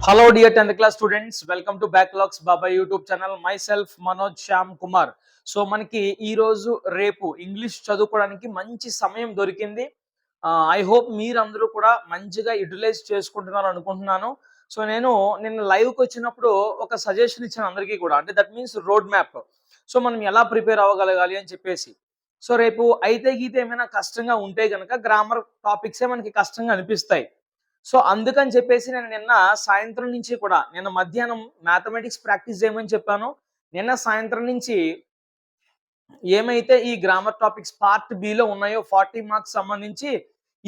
Hello dear 10th class students, welcome to Backlogs Baba YouTube channel. Myself Manoj Shyam Kumar. So మనకి ఈ రోజు రేపు English చదువుకోవడానికి మంచి సమయం దొరికింది. ఐ హోప్ మీరందరూ కూడా మంచిగా యుటిలైజ్ చేసుకుంటున్నారు అనుకుంటున్నాను. సో నేను నిన్న లైవ్కి వచ్చినప్పుడు ఒక సజెషన్ ఇచ్చాను అందరికీ కూడా, అంటే that means road map. So మనం ఎలా ప్రిపేర్ అవ్వగలగాలి అని చెప్పేసి. సో రేపు అయితే గీతే ఏమైనా కష్టంగా ఉంటే కనుక గ్రామర్ టాపిక్సే మనకి కష్టంగా అనిపిస్తాయి. సో అందుకని చెప్పేసి నేను నిన్న సాయంత్రం నుంచి కూడా, నిన్న మధ్యాహ్నం మ్యాథమెటిక్స్ ప్రాక్టీస్ చేయమని చెప్పాను. నిన్న సాయంత్రం నుంచి ఏమైతే ఈ గ్రామర్ టాపిక్స్ పార్ట్ బిలో ఉన్నాయో 40 మార్క్స్ సంబంధించి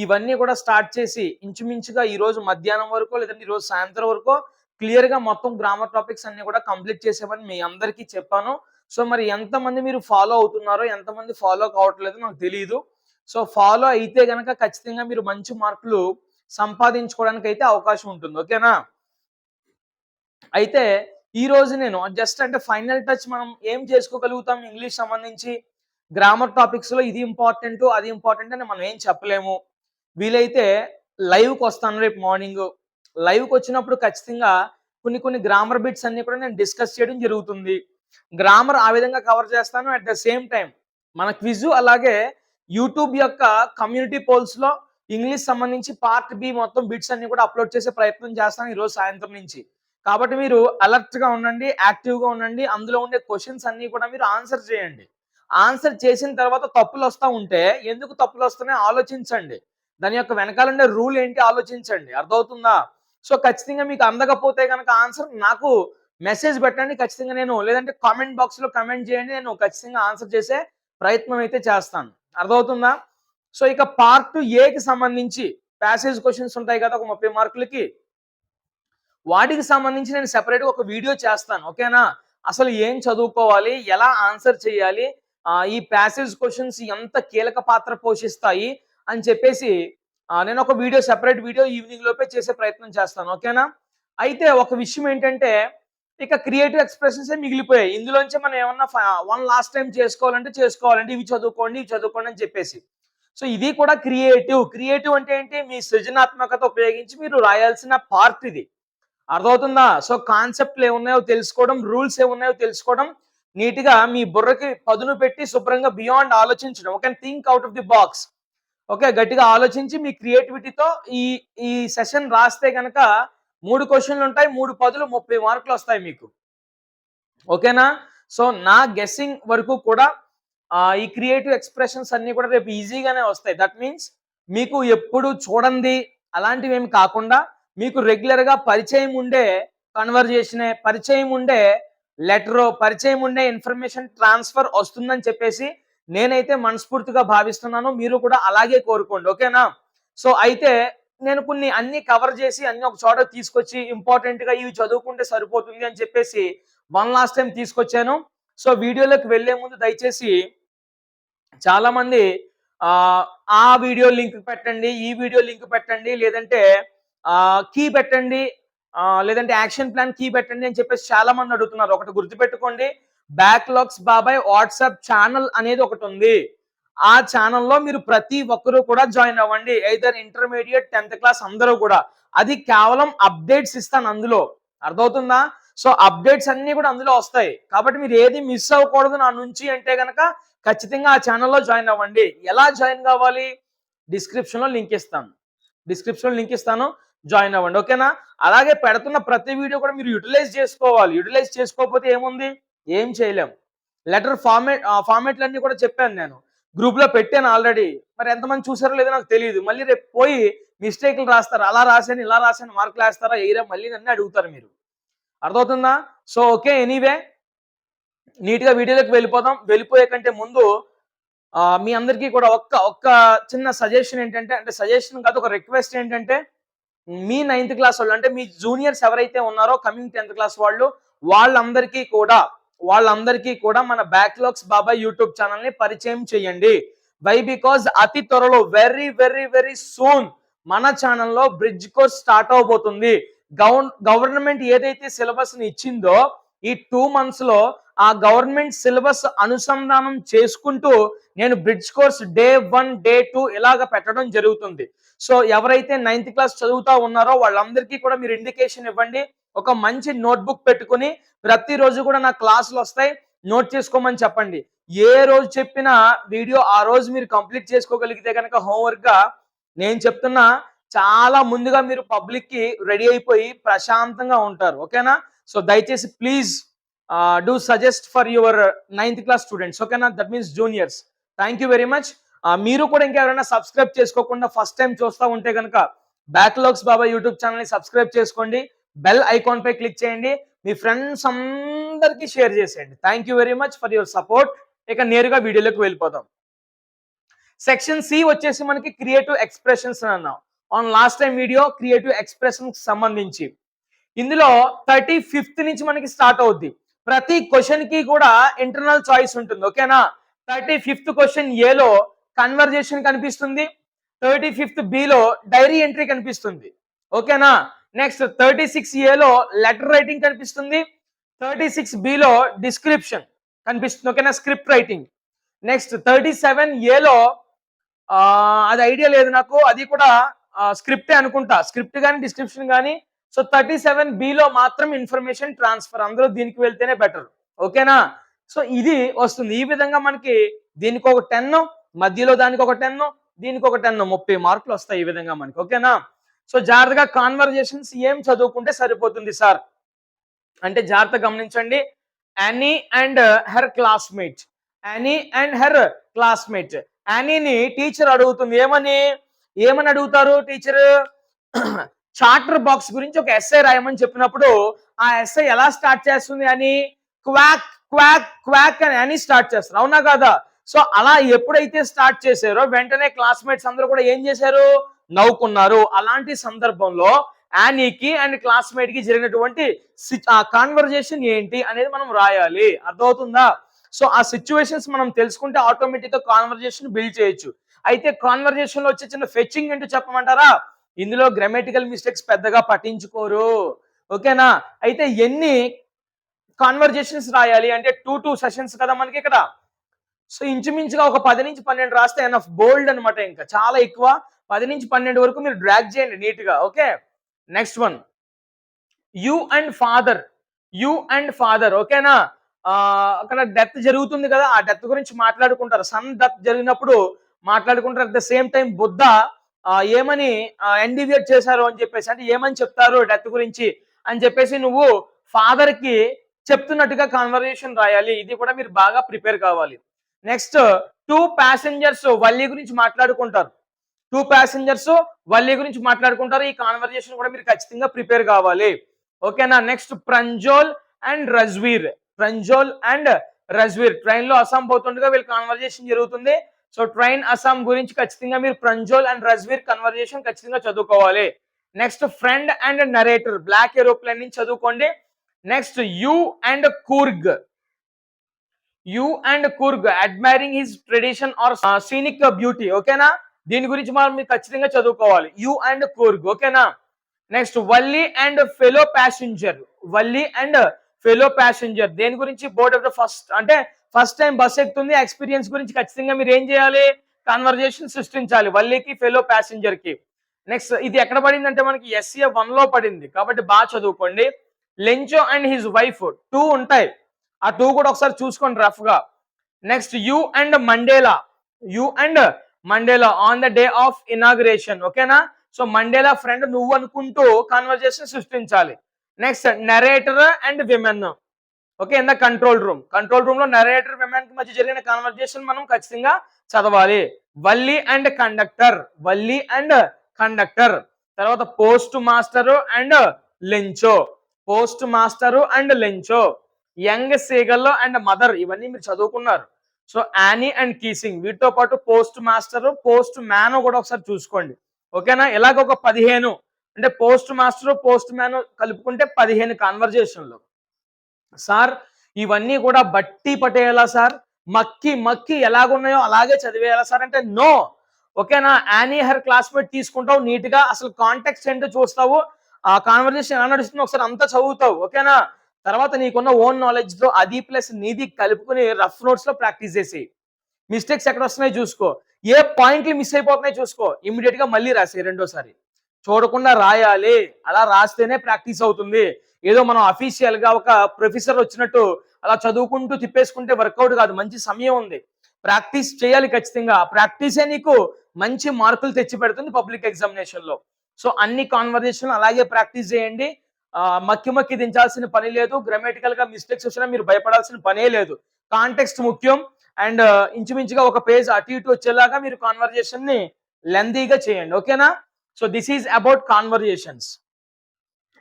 ఇవన్నీ కూడా స్టార్ట్ చేసి ఇంచుమించుగా ఈ రోజు మధ్యాహ్నం వరకు లేదంటే ఈ రోజు సాయంత్రం వరకు క్లియర్ గా మొత్తం గ్రామర్ టాపిక్స్ అన్ని కూడా కంప్లీట్ చేసేవని మీ అందరికీ చెప్పాను. సో మరి ఎంతమంది మీరు ఫాలో అవుతున్నారో, ఎంతమంది ఫాలో కావట్లేదో నాకు తెలియదు. సో ఫాలో అయితే గనక ఖచ్చితంగా మీరు మంచి మార్కులు సంపాదించుకోవడానికి అయితే అవకాశం ఉంటుంది. ఓకేనా? అయితే ఈ రోజు నేను జస్ట్ అంటే ఫైనల్ టచ్ మనం ఏం చేసుకోగలుగుతాం ఇంగ్లీష్ సంబంధించి గ్రామర్ టాపిక్స్ లో, ఇది ఇంపార్టెంట్ అది ఇంపార్టెంట్ అని మనం ఏం చెప్పలేము. వీలైతే లైవ్కి వస్తాను రేపు మార్నింగ్. లైవ్కి వచ్చినప్పుడు ఖచ్చితంగా కొన్ని గ్రామర్ బిట్స్ అన్ని కూడా నేను డిస్కస్ చేయడం జరుగుతుంది. గ్రామర్ ఆ విధంగా కవర్ చేస్తాను. అట్ ద సేమ్ టైం మన క్విజ్ అలాగే యూట్యూబ్ యొక్క కమ్యూనిటీ పోల్స్ లో ఇంగ్లీష్ సంబంధించి పార్ట్ బి మొత్తం బిట్స్ అన్ని కూడా అప్లోడ్ చేసే ప్రయత్నం చేస్తాను ఈ రోజు సాయంత్రం నుంచి. కాబట్టి మీరు అలర్ట్ గా ఉండండి, యాక్టివ్ గా ఉండండి. అందులో ఉండే క్వశ్చన్స్ అన్ని కూడా మీరు ఆన్సర్ చేయండి. ఆన్సర్ చేసిన తర్వాత తప్పులు వస్తా ఉంటే ఎందుకు తప్పులు వస్తున్నాయో ఆలోచించండి. దాని యొక్క వెనకాల ఉండే రూల్ ఏంటి ఆలోచించండి. అర్థమవుతుందా? సో ఖచ్చితంగా మీకు అందకపోతే కనుక ఆన్సర్ నాకు మెసేజ్ పెట్టండి. ఖచ్చితంగా నేను, లేదంటే కామెంట్ బాక్స్ లో కమెంట్ చేయండి, నేను ఖచ్చితంగా ఆన్సర్ చేసే ప్రయత్నం అయితే చేస్తాను. అర్థమవుతుందా? సో ఇక పార్ట్ ఏకి సంబంధించి ప్యాసేజ్ క్వశ్చన్స్ ఉంటాయి కదా, ఒక 30 మార్కులకి. వాటికి సంబంధించి నేను సెపరేట్ గా ఒక వీడియో చేస్తాను. ఓకేనా? అసలు ఏం చదువుకోవాలి, ఎలా ఆన్సర్ చేయాలి, ఈ ప్యాసేజ్ క్వశ్చన్స్ ఎంత కీలక పాత్ర పోషిస్తాయి అని చెప్పేసి నేను ఒక వీడియో, సెపరేట్ వీడియో ఈవినింగ్ లోపే చేసే ప్రయత్నం చేస్తాను. ఓకేనా? అయితే ఒక విషయం ఏంటంటే, ఇక క్రియేటివ్ ఎక్స్ప్రెషన్స్ మిగిలిపోయాయి. ఇందులోంచి మనం ఏమన్నా వన్ లాస్ట్ టైం చేసుకోవాలంటే ఇవి చదువుకోండి అని చెప్పేసి. సో ఇది కూడా క్రియేటివ్ అంటే ఏంటి? మీ సృజనాత్మకత ఉపయోగించి మీరు రాయాల్సిన పార్ట్ ఇది. అర్థమవుతుందా? సో కాన్సెప్ట్లు ఏమున్నాయో తెలుసుకోవడం, రూల్స్ ఏమున్నాయో తెలుసుకోవడం, నీట్ గా మీ బుర్రకి పదును పెట్టి శుభ్రంగా బియాండ్ ఆలోచించడం. Okay, think out of the box. Okay, గట్టిగా ఆలోచించి మీ క్రియేటివిటీతో ఈ ఈ సెషన్ రాస్తే కనుక 3 క్వశ్చన్లు ఉంటాయి, 3 పదులు 30 మార్కులు వస్తాయి మీకు. ఓకేనా? సో నా గెస్సింగ్ వరకు కూడా ఈ క్రియేటివ్ ఎక్స్ప్రెషన్స్ అన్ని కూడా రేపు ఈజీగానే వస్తాయి. దట్ మీన్స్ మీకు ఎప్పుడు చూడండి అలాంటివి ఏమి కాకుండా, మీకు రెగ్యులర్ గా పరిచయం ఉండే కన్వర్జేషనే, పరిచయం ఉండే లెటరో, పరిచయం ఉండే ఇన్ఫర్మేషన్ ట్రాన్స్ఫర్ వస్తుందని చెప్పేసి నేనైతే మనస్ఫూర్తిగా భావిస్తున్నాను. మీరు కూడా అలాగే కోరుకోండి. ఓకేనా? సో అయితే నేను అన్ని కవర్ చేసి అన్ని ఒక చోట తీసుకొచ్చి ఇంపార్టెంట్ గా ఇవి చదువుకుంటే సరిపోతుంది అని చెప్పేసి వన్ లాస్ట్ టైం తీసుకొచ్చాను. సో వీడియోలోకి వెళ్లే ముందు దయచేసి చాలా మంది ఆ వీడియో లింక్ పెట్టండి, ఈ వీడియో లింక్ పెట్టండి, లేదంటే కీ పెట్టండి, లేదంటే యాక్షన్ ప్లాన్ కీ పెట్టండి అని చెప్పేసి చాలా మంది అడుగుతున్నారు. ఒకటి గుర్తుపెట్టుకోండి, బ్యాక్లాగ్స్ బాబాయ్ వాట్సాప్ ఛానల్ అనేది ఒకటి ఉంది. ఆ ఛానల్లో మీరు ప్రతి ఒక్కరూ కూడా జాయిన్ అవ్వండి. ఎయిదర్ ఇంటర్మీడియట్ 10th క్లాస్ అందరూ కూడా. అది కేవలం అప్డేట్స్ ఇస్తాను అందులో. అర్థమవుతుందా? సో అప్డేట్స్ అన్ని కూడా అందులో వస్తాయి. కాబట్టి మీరు ఏది మిస్ అవ్వకూడదు నా నుంచి అంటే గనక ఖచ్చితంగా ఆ ఛానల్లో జాయిన్ అవ్వండి. ఎలా జాయిన్ కావాలి? డిస్క్రిప్షన్ లో లింక్ ఇస్తాను, జాయిన్ అవ్వండి. ఓకేనా? అలాగే పెడుతున్న ప్రతి వీడియో కూడా మీరు యూటిలైజ్ చేసుకోవాలి. యూటిలైజ్ చేసుకోకపోతే ఏముంది? ఏం చేయలేం. లెటర్ ఫార్మేట్లన్నీ కూడా చెప్పాను, నేను గ్రూప్ లో పెట్టాను ఆల్రెడీ. మరి ఎంతమంది చూసారో లేదో నాకు తెలియదు. మళ్ళీ రేపు పోయి మిస్టేక్లు రాస్తారు, అలా రాశాను ఇలా రాశాను మార్కులు వేస్తారా ఎయిరా మళ్ళీ నన్ను అడుగుతారు మీరు. అర్థమవుతుందా? సో ఓకే, ఎనీవే నీట్ గా వీడియోలోకి వెళ్ళిపోదాం. వెళ్ళిపోయే కంటే ముందు మీ అందరికీ కూడా ఒక్క చిన్న సజెషన్ ఏంటంటే, అంటే సజెషన్ కాదు, ఒక రిక్వెస్ట్ ఏంటంటే, మీ 9th క్లాస్ వాళ్ళు, అంటే మీ జూనియర్స్ ఎవరైతే ఉన్నారో కమింగ్ 10th క్లాస్ వాళ్ళు, వాళ్ళందరికీ కూడా మన బ్యాక్లాగ్స్ బాబాయ్ యూట్యూబ్ ఛానల్ ని పరిచయం చేయండి. వై? బికాజ్ అతి త్వరలో వెరీ వెరీ వెరీ సూన్ మన ఛానల్లో బ్రిడ్జ్ కోర్స్ స్టార్ట్ అవబోతుంది. గవర్నమెంట్ ఏదైతే సిలబస్ ని ఇచ్చిందో ఈ 2 months లో ఆ గవర్నమెంట్ సిలబస్ అనుసంధానం చేసుకుంటూ నేను బ్రిడ్జ్ కోర్స్ డే 1 డే 2 ఇలాగ పెట్టడం జరుగుతుంది. సో ఎవరైతే 9th క్లాస్ చదువుతా ఉన్నారో వాళ్ళందరికీ కూడా మీరు ఇండికేషన్ ఇవ్వండి. ఒక మంచి నోట్బుక్ పెట్టుకుని ప్రతిరోజు కూడా నా క్లాసులు వస్తాయి, నోట్ చేసుకోమని చెప్పండి. ఏ రోజు చెప్పిన వీడియో ఆ రోజు మీరు కంప్లీట్ చేసుకోగలిగితే కనుక హోంవర్క్ గా నేను చెప్తున్నా చాలా ముందుగా మీరు పబ్లిక్ కి రెడీ అయిపోయి ప్రశాంతంగా ఉంటారు. ఓకేనా? సో దయచేసి please do suggest for your 9th class students. ఓకేనా? That means juniors. Thank you very much. మీరు కూడా ఇంకెవరైనా సబ్స్క్రైబ్ చేసుకోకుండా ఫస్ట్ టైం చూస్తూ ఉంటే కనుక బ్యాక్లాగ్స్ బాబా యూట్యూబ్ ఛానల్ ని సబ్స్క్రైబ్ చేసుకోండి. బెల్ ఐకాన్ పై క్లిక్ చేయండి. మీ ఫ్రెండ్స్ అందరికీ షేర్ చేసేయండి. Thank you very much for your support. ఇక నేరుగా వీడియోలోకి వెళ్ళిపోదాం. సెక్షన్ సి వచ్చేసి మనకి క్రియేటివ్ ఎక్స్ప్రెషన్స్ అని అన్నాం. On last time video creative expression సంబంధించి ఇందులో 35th నుంచి మనకి స్టార్ట్ అవుద్ది. ప్రతి క్వశ్చన్ కి కూడా ఇంటర్నల్ చాయిస్ ఉంటుంది. ఓకేనా? 35th క్వశ్చన్ ఏలో కన్వర్జేషన్ కనిపిస్తుంది, 35th బిలో డైరీ ఎంట్రీ కనిపిస్తుంది. ఓకేనా? నెక్స్ట్ 36 ఏలో లెటర్ రైటింగ్ కనిపిస్తుంది, 36 బిలో డిస్క్రిప్షన్ కనిపిస్తుంది. ఓకేనా? Script writing. నెక్స్ట్ 37 ఏలో అది ఐడియా లేదు నాకు, అది కూడా స్క్రిప్టే అనుకుంటా, స్క్రిప్ట్ కానీ డిస్క్రిప్షన్ కానీ. సో 37 బిలో మాత్రం ఇన్ఫర్మేషన్ ట్రాన్స్ఫర్, అందరూ దీనికి వెళ్తేనే బెటర్. ఓకేనా? సో ఇది వస్తుంది. ఈ విధంగా మనకి దీనికి ఒక 10, మధ్యలో దానికి ఒక 10, దీనికి ఒక 10, 30 మార్కులు వస్తాయి ఈ విధంగా మనకి. ఓకేనా? సో జాగ్రత్తగా కాన్వర్జేషన్స్ ఏం చదువుకుంటే సరిపోతుంది సార్ అంటే జాగ్రత్తగా గమనించండి. Annie and her classmate, Annie and her classmate. యానీని టీచర్ అడుగుతుంది. ఏమని అడుగుతారు టీచర్? చార్టర్ బాక్స్ గురించి ఒక ఎస్ఐ రాయమని చెప్పినప్పుడు ఆ ఎస్ఐ ఎలా స్టార్ట్ చేస్తుంది అని? క్వాక్ క్వాక్ క్వాక్ అని స్టార్ట్ చేస్తారు. అవునా కాదా? సో అలా ఎప్పుడైతే స్టార్ట్ చేశారో వెంటనే క్లాస్మేట్స్ అందరూ కూడా ఏం చేశారు? నవ్వుకున్నారు. అలాంటి సందర్భంలో యానీకి అండ్ క్లాస్మేట్ కి జరిగినటువంటి కాన్వర్జేషన్ ఏంటి అనేది మనం రాయాలి. అర్థమవుతుందా? సో ఆ సిచ్యువేషన్స్ మనం తెలుసుకుంటే ఆటోమేటిక్ గా కాన్వర్జేషన్ బిల్డ్ చేయొచ్చు. అయితే కాన్వర్జేషన్ లో వచ్చే చిన్న ఫెచ్చింగ్ ఏంటో చెప్పమంటారా? ఇందులో గ్రామటికల్ మిస్టేక్స్ పెద్దగా పట్టించుకోరు. ఓకేనా? అయితే ఎన్ని కాన్వర్జేషన్స్ రాయాలి అంటే 2 సెషన్స్ కదా మనకి ఇక్కడ. సో ఇంచుమించుగా ఒక 10 నుంచి 12 రాస్తే ఎనఫ్. బోల్డ్ అనమాట. ఇంకా చాలా ఎక్కువ. 10 నుంచి 12 వరకు మీరు డ్రాగ్ చేయండి నీట్ గా. Okay? Next one, you and father. You and father. ఓకేనా? అక్కడ డెత్ జరుగుతుంది కదా, ఆ డెత్ గురించి మాట్లాడుకుంటారు. సన్ డెత్ జరిగినప్పుడు మాట్లాడుకుంటారు. At the same time Buddha ఏమని ఎండివేట్ చేశారు అని చెప్పేసి, అంటే ఏమని చెప్తారు డెత్ గురించి అని చెప్పేసి నువ్వు ఫాదర్ కి చెప్తున్నట్టుగా కాన్వర్జేషన్ రాయాలి. ఇది కూడా మీరు బాగా ప్రిపేర్ కావాలి. నెక్స్ట్ 2 ప్యాసింజర్స్ వల్లి గురించి మాట్లాడుకుంటారు. 2 ప్యాసింజర్స్ వల్లి గురించి మాట్లాడుకుంటారు. ఈ కాన్వర్జేషన్ కూడా మీరు ఖచ్చితంగా ప్రిపేర్ కావాలి. ఓకేనా? Next Pranjol and Rajvir. Pranjol and Rajvir train లో అస్సాం పోతుండగా వీళ్ళ కాన్వర్జేషన్ జరుగుతుంది. సో ట్రైన్ అస్సాం గురించి ఖచ్చితంగా మీరు ప్రంజోల్ అండ్ రజ్వీర్ కన్వర్జేషన్ ఖచ్చితంగా చదువుకోవాలి. Next friend and narrator. Black aeroplane నుంచి చదువుకోండి. Next you and Coorg. You and Coorg admiring his tradition or scenic beauty. ఓకేనా? దీని గురించి మనం మీరు ఖచ్చితంగా చదువుకోవాలి. You and Coorg. ఓకేనా? Next Valli and fellow passenger. Valli and fellow passenger దేని గురించి? బోర్డ్ ఆఫ్ ద ఫస్ట్, అంటే ఫస్ట్ టైం బస్ ఎక్కుతుంది, ఎక్స్పీరియన్స్ గురించి ఖచ్చితంగా మీరు ఏం చేయాలి? కాన్వర్జేషన్ సృష్టించాలి వల్లికి ఫెలో ప్యాసింజర్ కి. నెక్స్ట్ ఇది ఎక్కడ పడింది అంటే మనకి SCA 1 లో పడింది కాబట్టి బాగా చదువుకోండి. లెంచో అండ్ హిజ్ వైఫ్ 2 ఉంటాయి. ఆ 2 కూడా ఒకసారి చూసుకోండి రఫ్ గా. Next you and Mandela. You and Mandela on the day of inauguration. ఓకేనా? సో మండేలా ఫ్రెండ్ నువ్వు అనుకుంటూ కాన్వర్జేషన్ సృష్టించాలి. Next narrator and women. Okay? In the control room. Control room లో నరేటర్ విమెన్ కి మధ్య జరిగిన కాన్వర్జేషన్ మనం ఖచ్చితంగా చదవాలి. Valli and conductor. Valli and conductor. తర్వాత post master and Lencho. Post master and Lencho. Young seagull and mother. ఇవన్నీ మీరు చదువుకున్నారు. So Annie and కీసింగ్. వీటితో పాటు పోస్ట్ మాస్టర్, పోస్ట్ మ్యాన్ కూడా ఒకసారి చూసుకోండి. ఓకేనా? ఇలాగ ఒక 15, అంటే పోస్ట్ మాస్టర్ పోస్ట్ మ్యాన్ కలుపుకుంటే 15 కాన్వర్జేషన్లు. సార్ ఇవన్నీ కూడా బట్టి పట్టేయాలా సార్? మక్కి మక్కి ఎలాగున్నాయో అలాగే చదివేయాలా సార్ అంటే నో. ఓకేనా? యానీ హెర్ క్లాస్మేట్ తీసుకుంటావు నీట్ గా, అసలు కాంటెక్స్ట్ ఏంటో చూస్తావు, ఆ కాన్వర్జేషన్ ఎలా నడుస్తుందో ఒకసారి అంతా చదువుతావు. ఓకేనా? తర్వాత నీకున్న ఓన్ నాలెడ్జ్‌తో అది ప్లస్ నీది కలుపుకొని రఫ్ నోట్స్‌లో ప్రాక్టీస్ చేసేయి. మిస్టేక్స్ ఎక్కడ వస్తున్నాయో చూసుకో. ఏ పాయింట్లు మిస్ అయిపోతున్నాయో చూసుకో. ఇమ్మీడియేట్‌గా మళ్ళీ రాసేయి రెండోసారి. చూడకుండా రాయాలి. అలా రాస్తేనే ప్రాక్టీస్ అవుతుంది. ఏదో మనం అఫీషియల్‌గా ఒక ప్రొఫెసర్ వచ్చినట్టు అలా చదువుకుంటూ తిప్పేసుకుంటే వర్కౌట్ కాదు. మంచి సమయం ఉంది. ప్రాక్టీస్ చేయాలి ఖచ్చితంగా. ఆ ప్రాక్టీసే నీకు మంచి మార్కులు తెచ్చిపెడుతుంది పబ్లిక్ ఎగ్జామినేషన్‌లో. సో, అన్ని కాన్వర్జేషన్‌లు అలాగే ప్రాక్టీస్ చేయండి. మక్కి మక్కి దించాల్సిన పని లేదు. గ్రామటికల్‌గా మిస్టేక్స్ వచ్చినా మీరు భయపడాల్సిన పనే లేదు. కాంటెక్స్ట్ ముఖ్యం. అండ్ ఇంచుమించుగా ఒక పేజ్ అటు ఇటు వచ్చేలాగా మీరు కాన్వర్జేషన్‌ని లెంథీగా చేయండి. ఓకేనా? So, this is about conversations.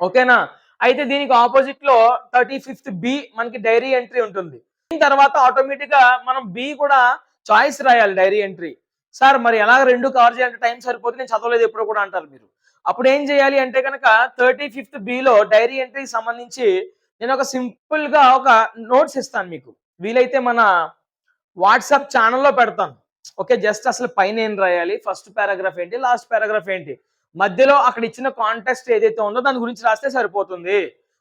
ఓకేనా? అయితే దీనికి ఆపోజిట్ లో 35th బి మనకి డైరీ ఎంట్రీ ఉంటుంది. దీని తర్వాత ఆటోమేటిక్ గా మనం బి కూడా చాయిస్ రాయాలి డైరీ ఎంట్రీ. సార్ మరి ఎలాగ రెండు కవర్ చేయాలంటే టైం సరిపోతుంది, నేను చదవలేదు ఎప్పుడు కూడా అంటారు మీరు. అప్పుడు ఏం చేయాలి అంటే కనుక 35th బిలో డైరీ ఎంట్రీకి సంబంధించి నేను ఒక సింపుల్ గా ఒక నోట్స్ ఇస్తాను మీకు. వీలైతే మన వాట్సాప్ ఛానల్లో పెడతాను. ఓకే, జస్ట్ అసలు పైన ఏం రాయాలి, ఫస్ట్ పారాగ్రాఫ్ ఏంటి, లాస్ట్ పారాగ్రాఫ్ ఏంటి, మధ్యలో అక్కడ ఇచ్చిన కాంటెక్స్ట్ ఏదైతే ఉందో దాని గురించి రాస్తే సరిపోతుంది.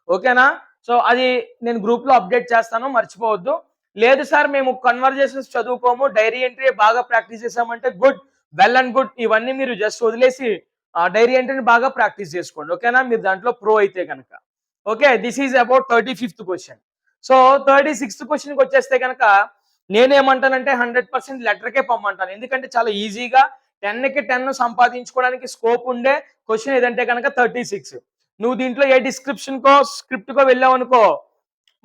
ఓకేనా? సో అది నేను గ్రూప్ లో అప్డేట్ చేస్తాను, మర్చిపోవద్దు. లేదు సార్ మేము కన్వర్జేషన్స్ చదువుకోము, డైరీ ఎంట్రీ బాగా ప్రాక్టీస్ చేసామంటే గుడ్, వెల్ అండ్ గుడ్. ఇవన్నీ మీరు జస్ట్ వదిలేసి డైరీ ఎంట్రీని బాగా ప్రాక్టీస్ చేసుకోండి. ఓకేనా? మీరు దాంట్లో ప్రో అయితే కనుక. Okay, this is about 35th question. So 36th క్వశ్చన్కి వచ్చేస్తే కనుక నేనేమంటానంటే 100% లెటర్కే పంపమంటాను. ఎందుకంటే చాలా ఈజీగా 10కి 10 సంపాదించుకోవడానికి స్కోప్ ఉండే క్వశ్చన్ ఏదంటే కనుక 36. నువ్వు దీంట్లో ఏ డిస్క్రిప్షన్ కో స్క్రిప్ట్ కో వెళ్ళావు అనుకో,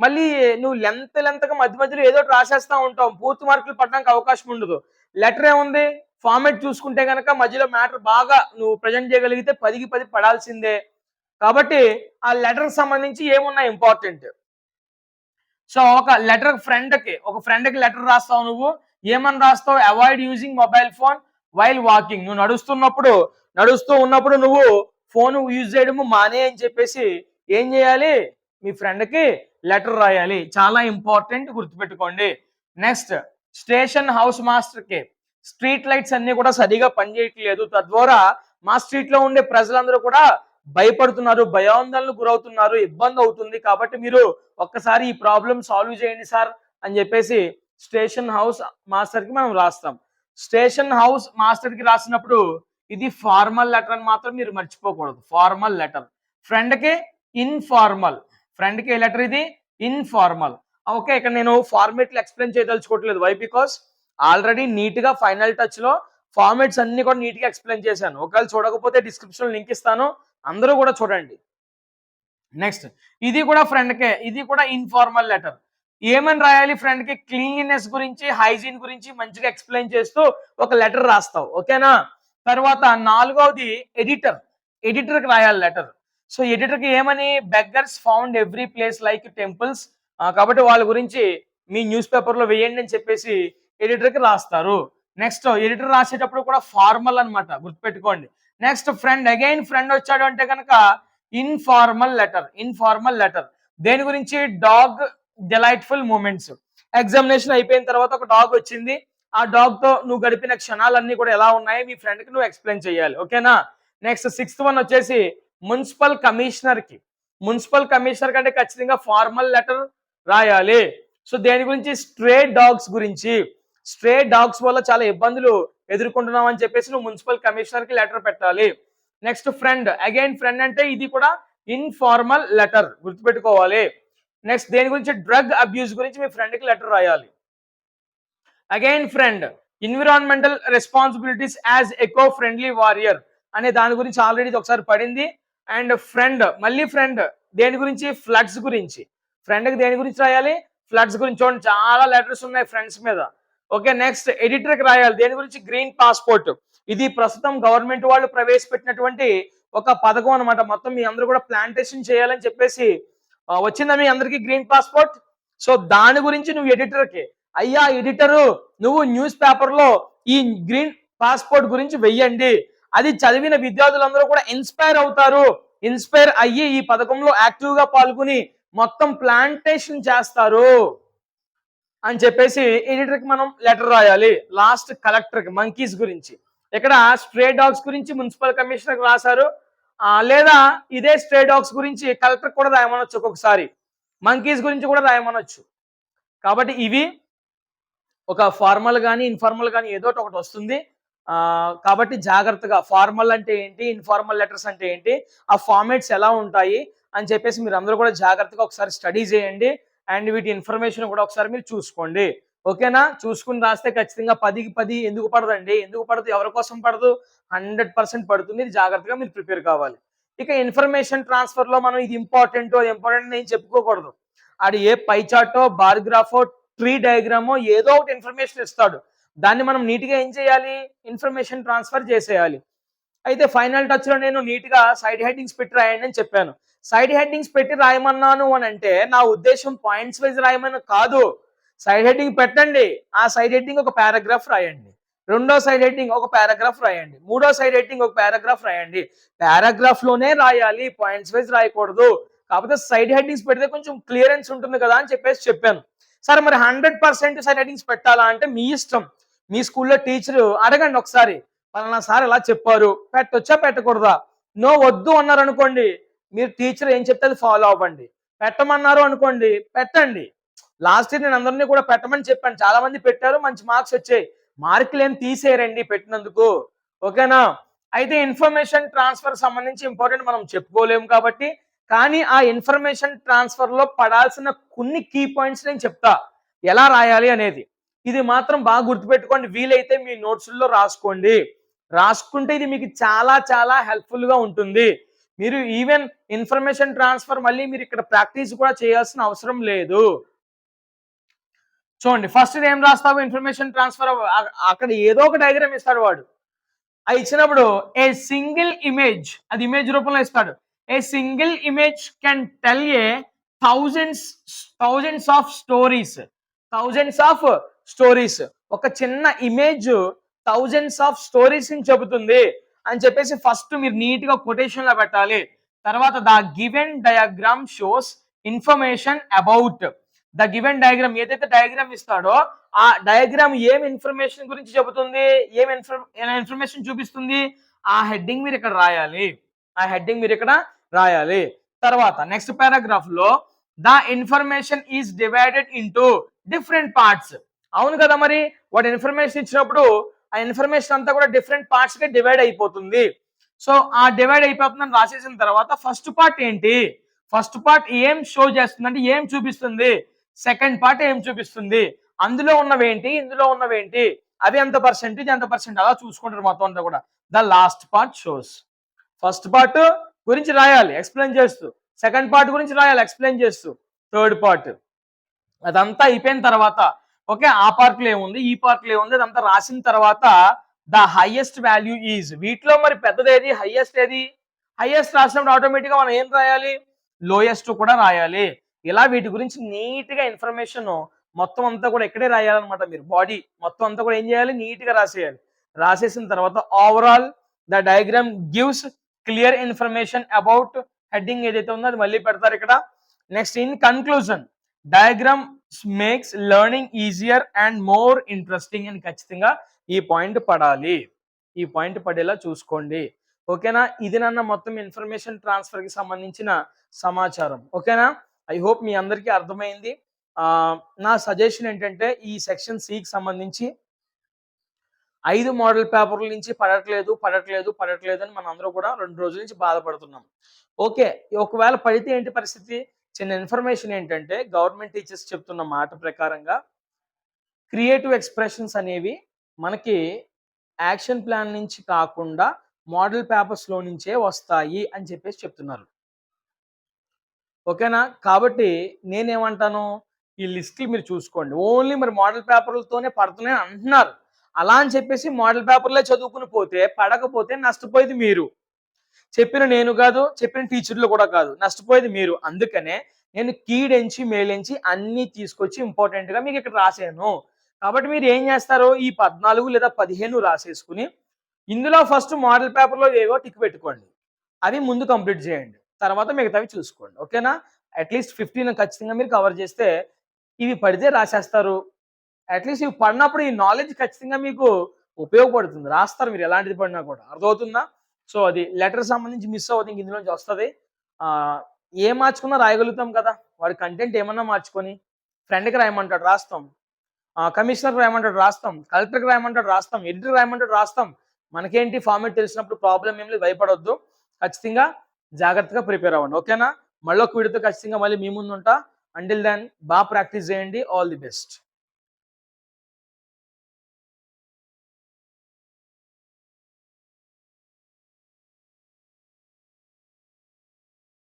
మళ్ళీ నువ్వు లెంత్గా మధ్య మధ్యలో ఏదో రాసేస్తా ఉంటావు, పూర్తి మార్కులు పడడానికి అవకాశం ఉండదు. లెటర్ ఏముంది, ఫార్మాట్ చూసుకుంటే కనుక మధ్యలో మ్యాటర్ బాగా నువ్వు ప్రజెంట్ చేయగలిగితే 10కి 10 పడాల్సిందే. కాబట్టి ఆ లెటర్ సంబంధించి ఏమున్నా ఇంపార్టెంట్. సో ఒక లెటర్ ఒక ఫ్రెండ్ కి లెటర్ రాస్తావు, నువ్వు ఏమని రాస్తావు, avoid using mobile phone while walking. నువ్వు నడుస్తూ ఉన్నప్పుడు నువ్వు ఫోన్ యూజ్ చేయడము మానే అని చెప్పేసి ఏం చేయాలి, మీ ఫ్రెండ్ కి లెటర్ రాయాలి. చాలా ఇంపార్టెంట్, గుర్తుపెట్టుకోండి. నెక్స్ట్, స్టేషన్ హౌస్ మాస్టర్ కి స్ట్రీట్ లైట్స్ అన్ని కూడా సరిగా పనిచేయట్లేదు, తద్వారా మా స్ట్రీట్ లో ఉండే ప్రజలందరూ కూడా భయపడుతున్నారు, భయాందోళనకు గురవుతున్నారు, ఇబ్బంది అవుతుంది. కాబట్టి మీరు ఒక్కసారి ఈ ప్రాబ్లం సాల్వ్ చేయండి సార్ అని చెప్పేసి స్టేషన్ హౌస్ మాస్టర్ కి మనం రాస్తాం. స్టేషన్ హౌస్ మాస్టర్ కి రాసినప్పుడు ఇది ఫార్మల్ లెటర్ అని మాత్రం మీరు మర్చిపోకూడదు. Formal letter. ఫ్రెండ్ కి ఇన్ఫార్మల్. ఫ్రెండ్ కి ఏ లెటర్ ఇది, ఇన్ఫార్మల్. ఓకే, ఇక్కడ నేను ఫార్మేట్లు ఎక్స్ప్లెయిన్ చేయదలుచుకోవట్లేదు. వై? బికాస్ ఆల్రెడీ నీట్ గా ఫైనల్ టచ్ లో ఫార్మేట్స్ అన్ని కూడా నీట్ గా ఎక్స్ప్లెయిన్ చేశాను. ఒకవేళ చూడకపోతే డిస్క్రిప్షన్ లింక్ ఇస్తాను, అందరూ కూడా చూడండి. నెక్స్ట్, ఇది కూడా ఫ్రెండ్ కే, ఇది కూడా ఇన్ఫార్మల్ లెటర్. ఏమని రాయాలి, ఫ్రెండ్ కి క్లీన్లీనెస్ గురించి, హైజీన్ గురించి మంచిగా ఎక్స్ప్లెయిన్ చేస్తూ ఒక లెటర్ రాస్తావు. ఓకేనా? తర్వాత నాలుగవది ఎడిటర్ కి రాయాలి లెటర్. సో ఎడిటర్ కి ఏమని, beggars found every place like temples. కాబట్టి వాళ్ళ గురించి మీ న్యూస్ పేపర్ లో వేయండి అని చెప్పేసి ఎడిటర్ కి రాస్తారు. నెక్స్ట్, ఎడిటర్ రాసేటప్పుడు కూడా ఫార్మల్ అన్నమాట, గుర్తుపెట్టుకోండి. నెక్స్ట్, అగైన్ ఫ్రెండ్ వచ్చాడు అంటే కనుక ఇన్ఫార్మల్ లెటర్. దేని గురించి, డాగ్ డిలైట్ఫుల్ మూమెంట్స్. ఎగ్జామినేషన్ అయిపోయిన తర్వాత ఒక డాగ్ వచ్చింది, ఆ డాగ్ తో నువ్వు గడిపిన క్షణాలన్నీ కూడా ఎలా ఉన్నాయో మీ ఫ్రెండ్ కి నువ్వు ఎక్స్ప్లెయిన్ చేయాలి. ఓకేనా? నెక్స్ట్, 6th వన్ వచ్చేసి మున్సిపల్ కమిషనర్ కంటే ఖచ్చితంగా ఫార్మల్ లెటర్ రాయాలి. సో దేని గురించి, స్ట్రే డాగ్స్ వల్ల చాలా ఇబ్బందులు ఎదుర్కొంటున్నాం అని చెప్పేసి నువ్వు మున్సిపల్ కమిషనర్ కి లెటర్ పెట్టాలి. నెక్స్ట్, అగైన్ ఫ్రెండ్ అంటే ఇది కూడా ఇన్ఫార్మల్ లెటర్, గుర్తుపెట్టుకోవాలి. నెక్స్ట్, దేని గురించి, డ్రగ్ అబ్యూస్ గురించి మీ ఫ్రెండ్ కి లెటర్ రాయాలి. Again environmental responsibilities as eco friendly warrior అనే దాని గురించి ఆల్రెడీ ఒకసారి పడింది. అండ్ మళ్ళీ దేని గురించి, ఫ్లడ్స్ గురించి. ఫ్రెండ్కి దేని గురించి రాయాలి, ఫ్లడ్స్ గురించి. చూడండి, చాలా లెటర్స్ ఉన్నాయి ఫ్రెండ్స్ మీద. ఓకే, నెక్స్ట్, ఎడిటర్కి రాయాలి దేని గురించి, గ్రీన్ పాస్పోర్ట్. ఇది ప్రస్తుతం గవర్నమెంట్ వాళ్ళు ప్రవేశపెట్టినటువంటి ఒక పథకం అనమాట. మొత్తం మీ అందరూ కూడా ప్లాంటేషన్ చేయాలని చెప్పేసి వచ్చిందా మీ అందరికి గ్రీన్ పాస్పోర్ట్. సో దాని గురించి నువ్వు ఎడిటర్కి, అయ్యా ఎడిటరు, నువ్వు న్యూస్ పేపర్ లో ఈ గ్రీన్ పాస్పోర్ట్ గురించి వెయ్యండి, అది చదివిన విద్యార్థులందరూ కూడా ఇన్స్పైర్ అయ్యి ఈ పథకంలో యాక్టివ్ గా పాల్గొని మొత్తం ప్లాంటేషన్ చేస్తారు అని చెప్పేసి ఎడిటర్ కి మనం లెటర్ రాయాలి. లాస్ట్, కలెక్టర్ కి మంకీస్ గురించి. ఇక్కడ స్ట్రే డాగ్స్ గురించి మున్సిపల్ కమిషనర్ కి రాశారు, లేదా ఇదే స్ట్రే డాగ్స్ గురించి కలెక్టర్ కూడా రాయమనొచ్చు ఒక్కొక్కసారి. మంకీస్ గురించి కూడా రాయమనొచ్చు. కాబట్టి ఇవి ఒక ఫార్మల్ గాని, ఇన్ఫార్మల్ గాని ఏదో ఒకటి వస్తుంది. కాబట్టి జాగ్రత్తగా ఫార్మల్ అంటే ఏంటి? ఇన్ఫార్మల్ లెటర్స్ అంటే ఏంటి? ఆ ఫార్మాట్స్ ఎలా ఉంటాయి? అని చెప్పేసి మీరందరూ కూడా జాగ్రత్తగా ఒకసారి స్టడీ చేయండి. అండ్ వీటి ఇన్ఫర్మేషన్ కూడా ఒకసారి మీరు చూసుకోండి. ఓకేనా? చూసుకొని రాస్తే ఖచ్చితంగా 10కి 10 ఎందుకు పడదండి? ఎందుకు పడదు? ఎవరి కోసం పడదు? 100% పడుతుంది. ఇది జాగ్రత్తగా మీరు ప్రిపేర్ కావాలి. ఇక ఇన్ఫర్మేషన్ ట్రాన్స్‌ఫర్‌లో మనం ఇది ఇంపార్టెంట్, అది ఇంపార్టెంట్ అని ఏం చెప్పుకోకూడదు. ఆడు ఏ పై చార్టో, బార్ గ్రాఫో, ట్రీ డయాగ్రామో ఏదో ఒకటి ఇన్ఫర్మేషన్ ఇస్తాడు. దాన్ని మనం నీట్‌గా ఏం చేయాలి? ఇన్ఫర్మేషన్ ట్రాన్స్‌ఫర్ చేసేయాలి. అయితే ఫైనల్ టచ్‌లో నేను నీట్‌గా సైడ్ హెడ్డింగ్స్ పెట్టి రాయండి అని చెప్పాను. సైడ్ హెడ్డింగ్స్ పెట్టి రాయమన్నాను అనంటే నా ఉద్దేశ్యం పాయింట్స్ వైస్ రాయమని కాదు. సైడ్ హెడ్డింగ్ పెట్టండి. ఆ సైడ్ హెడ్డింగ్ ఒక పారాగ్రాఫ్ రాయండి. రెండో సైడ్ హెడ్డింగ్ ఒక పారాగ్రాఫ్ రాయండి. మూడో సైడ్ హెడ్డింగ్ ఒక పారాగ్రాఫ్ రాయండి. పారాగ్రాఫ్‌లోనే రాయాలి. పాయింట్స్ వైస్ రాయకూడదు. కాకపోతే సైడ్ హెడ్డింగ్స్ పెడితే కొంచెం క్లియరెన్స్ ఉంటుంది కదా అని చెప్పేసి చెప్పాను. సరే మరి 100% సైడ్ హెడ్డింగ్స్ పెట్టాలా అంటే మీ ఇష్టం. మీ స్కూల్‌లో టీచరు అడగండి ఒకసారి. పలానా సార్ ఇలా చెప్పారు. పెట్టొచ్చా? పెట్టకూడదా? నో వద్దు అన్నారనుకోండి. మీరు టీచర్ ఏం చెప్తే అది ఫాలో అవ్వండి. పెట్టమన్నారు అనుకోండి పెట్టండి. లాస్ట్ ఇయర్ నేను అందరిని కూడా పెట్టమని చెప్పాను. చాలా మంది పెట్టారు. మంచి మార్క్స్ వచ్చాయి. మార్కులేం తీసేయరండి పెట్టినందుకు. ఓకేనా? అయితే ఇన్ఫర్మేషన్ ట్రాన్స్‌ఫర్ సంబంధించి ఇంపార్టెంట్ మనం చెప్పుకోలేము కాబట్టి, కానీ ఆ ఇన్ఫర్మేషన్ ట్రాన్స్‌ఫర్‌లో పడాల్సిన కొన్ని కీ పాయింట్స్ నేను చెప్తా. ఎలా రాయాలి అనేది. ఇది మాత్రం బాగా గుర్తుపెట్టుకోండి. వీలైతే మీ నోట్స్‌ల్లో రాసుకోండి. రాసుకుంటే ఇది మీకు చాలా చాలా హెల్ప్‌ఫుల్‌గా ఉంటుంది. మీరు ఈవెన్ ఇన్ఫర్మేషన్ ట్రాన్స్‌ఫర్ మళ్ళీ మీరు ఇక్కడ ప్రాక్టీస్ కూడా చేయాల్సిన అవసరం లేదు. చూడండి ఫస్ట్ ఏం రాస్తావు ఇన్ఫర్మేషన్ ట్రాన్స్ఫర్ అక్కడ ఏదో ఒక డయాగ్రామ్ ఇస్తాడు వాడు. అది ఇచ్చినప్పుడు ఏ సింగిల్ ఇమేజ్ అది ఇమేజ్ రూపంలో ఇస్తాడు. A single image can tell a thousands thousands of stories thousands of stories ఒక చిన్న ఇమేజ్ థౌజండ్స్ ఆఫ్ స్టోరీస్ ని చెబుతుంది అని చెప్పేసి ఫస్ట్ మీరు నీట్ గా కొటేషన్ లో పెట్టాలి. తర్వాత the given diagram shows information about the given diagram ఏదైతే డయాగ్రామ్ ఇస్తాడో ఆ డయాగ్రామ్ ఏం ఇన్ఫర్మేషన్ గురించి చెబుతుంది, ఏం ఇన్ఫర్మేషన్ చూపిస్తుంది, ఆ హెడ్డింగ్ మీరు ఇక్కడ రాయాలి. ఆ హెడ్డింగ్ మీరు ఇక్కడ రాయాలి. తర్వాత నెక్స్ట్ పారాగ్రాఫ్ లో the information is divided into different parts. అవును కదా, మరి వాడు ఇన్ఫర్మేషన్ ఇచ్చినప్పుడు ఆ ఇన్ఫర్మేషన్ అంతా కూడా డిఫరెంట్ పార్ట్స్ గా డివైడ్ అయిపోతుంది. సో ఆ డివైడ్ అయిపోతుందని రాసేసిన తర్వాత ఫస్ట్ పార్ట్ ఏంటి, ఫస్ట్ పార్ట్ ఏం షో చేస్తుంది అంటే ఏం చూపిస్తుంది, సెకండ్ పార్ట్ ఏం చూపిస్తుంది, అందులో ఉన్నవేంటి ఇందులో ఉన్నవేంటి, అవి ఎంత పర్సెంట్ ఇది ఎంత పర్సెంట్ అలా చూసుకుంటారు మొత్తం అంతా కూడా. The last part shows. First part గురించి రాయాలి ఎక్స్ప్లెయిన్ చేస్తూ, సెకండ్ పార్ట్ గురించి రాయాలి ఎక్స్ప్లెయిన్ చేస్తూ, థర్డ్ పార్ట్ అదంతా అయిపోయిన తర్వాత ఓకే ఆ పార్ట్ లో ఏముంది ఈ పార్ట్ లో ఏముంది అదంతా రాసిన తర్వాత ద హైయెస్ట్ వాల్యూ ఈజ్, వీటిలో మరి పెద్దది ఏది హైయెస్ట్ ఏది, హైయెస్ట్ రాసినప్పుడు ఆటోమేటిక్ గా మనం ఏం రాయాలి లోయెస్ట్ కూడా రాయాలి. ఇలా వీటి గురించి నీట్ గా ఇన్ఫర్మేషన్ మొత్తం అంతా కూడా ఇక్కడే రాయాలన్నమాట. మీరు బాడీ మొత్తం అంతా కూడా ఏం చేయాలి నీట్ గా రాసేయాలి. రాసేసిన తర్వాత overall the diagram gives clear information about heading ఏదైతే ఉందో అది మళ్ళీ పెడతారు ఇక్కడ. Next in conclusion diagram makes learning easier and more interesting అని ఖచ్చితంగా ఈ పాయింట్ పడాలి. ఈ పాయింట్ పడేలా చూసుకోండి. ఓకేనా? ఇది నన్న మొత్తం ఇన్ఫర్మేషన్ ట్రాన్స్ఫర్ కి సంబంధించిన సమాచారం. ఓకేనా? ఐ హోప్ మీ అందరికీ అర్థమైంది. నా సజెషన్ ఏంటంటే ఈ సెక్షన్ సి కి సంబంధించి 5 మోడల్ పేపర్ల నుంచి పడట్లేదు అని మనం అందరూ కూడా 2 రోజుల నుంచి బాధపడుతున్నాం. ఓకే, ఒకవేళ పడితే ఏంటి పరిస్థితి? చిన్న ఇన్ఫర్మేషన్ ఏంటంటే గవర్నమెంట్ టీచర్స్ చెప్తున్న మాట ప్రకారంగా క్రియేటివ్ ఎక్స్ప్రెషన్స్ అనేవి మనకి యాక్షన్ ప్లాన్ నుంచి కాకుండా మోడల్ పేపర్స్ లో నుంచే వస్తాయి అని చెప్పేసి చెప్తున్నారు. ఓకేనా? కాబట్టి నేనేమంటాను ఈ లిస్టులు మీరు చూసుకోండి. ఓన్లీ మరి మోడల్ పేపర్లతోనే పడుతున్నాయి అంటున్నారు. అలా అని చెప్పేసి మోడల్ పేపర్లే చదువుకుని పోతే పడకపోతే నష్టపోయేది మీరు. చెప్పిన నేను కాదు, చెప్పిన టీచర్లు కూడా కాదు, నష్టపోయేది మీరు. అందుకనే నేను కీడెంచి మేలెంచి అన్ని తీసుకొచ్చి ఇంపార్టెంట్ గా మీకు ఇక్కడ రాసాను. కాబట్టి మీరు ఏం చేస్తారు ఈ 14 లేదా 15 రాసేసుకుని ఇందులో ఫస్ట్ మోడల్ పేపర్లో ఏవో టిక్ పెట్టుకోండి. అవి ముందు కంప్లీట్ చేయండి. తర్వాత మిగతావి చూసుకోండి. ఓకేనా? అట్లీస్ట్ 15 ఖచ్చితంగా మీరు కవర్ చేస్తే ఇవి పడితే రాసేస్తారు. అట్లీస్ట్ ఇవి పడినప్పుడు ఈ నాలెడ్జ్ ఖచ్చితంగా మీకు ఉపయోగపడుతుంది. రాస్తారు మీరు ఎలాంటిది పడినా కూడా. అర్థమవుతుందా? సో అది లెటర్ సంబంధించి మిస్ అవుతుంది ఇందులోంచి వస్తుంది. ఏం మార్చుకున్నా రాయగలుగుతాం కదా. వాడి కంటెంట్ ఏమన్నా మార్చుకొని ఫ్రెండ్‌కి రాయమంటాడు రాస్తాం. కమిషనర్‌కి రాయమంటాడు రాస్తాం. కలెక్టర్‌కి రాయమంటాడు రాస్తాం. ఎడిటర్‌కి రాయమంటాడు రాస్తాం. మనకేంటి ఫార్మాట్ తెలిసినప్పుడు ప్రాబ్లమ్ ఏం లేదు, భయపడొద్దు. ఖచ్చితంగా జాగ్రత్తగా ప్రిపేర్ అవ్వండి. ఓకేనా? మళ్ళొక వీడియోతో ఖచ్చితంగా మళ్ళీ మీ ముందుంటా. అంటిల్ దెన్ ప్రాక్టీస్ చేయండి. All the best.